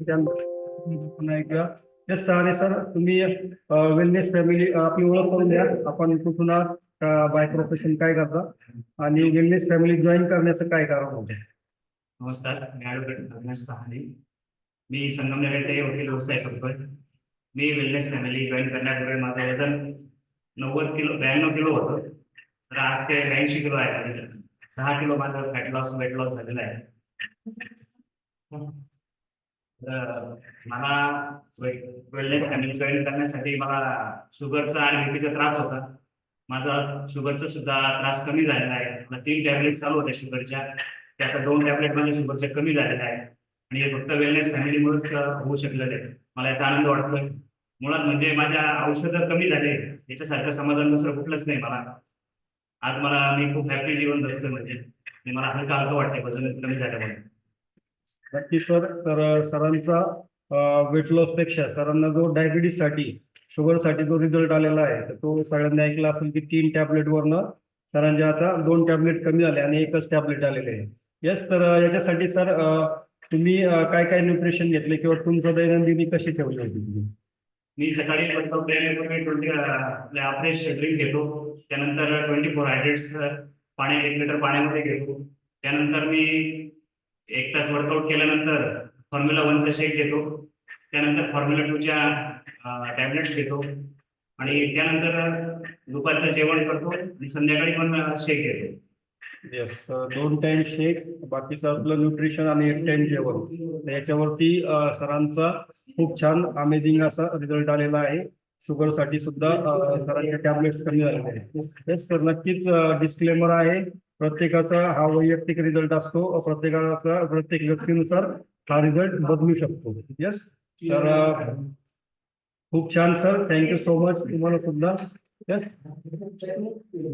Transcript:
पुन्हा एकदा येस आणि सर तुम्ही वेलनेस फॅमिली आपली ओळख करून द्या. आपण कुठून आहात, बाय प्रोफेशन काय करता आणि वेलनेस फॅमिली जॉईन करण्याचं काय कारण होतं? नमस्कार, मी ॲडव्होकेट अविनाश सहाने. मी संगमनेर येथे वकील व्यवसाय करतोय. मी वेलनेस फॅमिली जॉईन करण्यापूर्वी माझं वजन 92 किलो होतं. तर आज ते 82 किलो आहे. 10 किलो माझं वेट लॉस झालेलं आहे. तर मला वेलनेस फॅमिली जॉईन करण्यासाठी मला शुगरचा आणि बीपीचा त्रास होता. माझा शुगरचा सुद्धा त्रास कमी झालेला आहे. मला 3 टॅबलेट चालू होत्या शुगरच्या, त्या आता 2 टॅबलेट माझ्या शुगरच्या कमी झालेल्या आहेत. आणि हे फक्त वेलनेस फॅमिलीमुळेच होऊ शकलेलं आहे. मला याचा आनंद वाटतोय. मुळात म्हणजे माझ्या औषधं कमी झाले याच्यासारखं समाधान दुसरं कुठलंच नाही मला. आज मी खूप हॅपी जीवन जगतोय म्हणजे मला हलका हलका वाटतंय वजन कमी झाल्यामुळे. नक्की सर. तर सरांचा वेट लॉस पेक्षा सरांना जो डायबिटीससाठी शुगरसाठी जो रिझल्ट आलेला आहे तर तो सगळ्यांनी ऐकला असेल की 3 टॅबलेटवरनं सरांचे आता 2 टॅबलेट कमी झाले आणि एकच टॅबलेट आलेले आहे. येस. तर याच्यासाठी सर तुम्ही काय काय न्यूट्रिशन घेतले किंवा तुमचं दैनंदिनी कशी ठेवली होती तुम्ही? मी सकाळी वर्कआउट केल्यापूर्वी फ्रेश ड्रिंक घेतो. त्यानंतर 24 हायड्रेट्स पाणी 1 लिटर पाण्यामध्ये घेतो. त्यानंतर मी 1 तास वर्कआउट केल्यानंतर फॉर्म्युला 1चा शेक घेतो. त्यानंतर फॉर्म्युला 2च्या टॅबलेट्स घेतो आणि त्यानंतर दुपारचं जेवण करतो आणि संध्याकाळी पण शेक घेतो. येस. 2 टाइम शेक, बाकीचं आपलं न्यूट्रिशन आणि 1 टाइम जेवण. तर याच्यावरती सरांचा खूप छान अमेझिंग असा रिझल्ट आलेला आहे. शुगरसाठी सुद्धा सरांचे टॅबलेट्स कमी झालेले आहेत. येस. तर नक्कीच डिस्क्लेमर आहे, प्रत्येकाचा हा वैयक्तिक रिझल्ट असतो. प्रत्येक व्यक्तीनुसार हा रिझल्ट बदलू शकतो. येस. तर खूप छान सर, थँक्यू सो मच तुम्हाला सुद्धा. येस.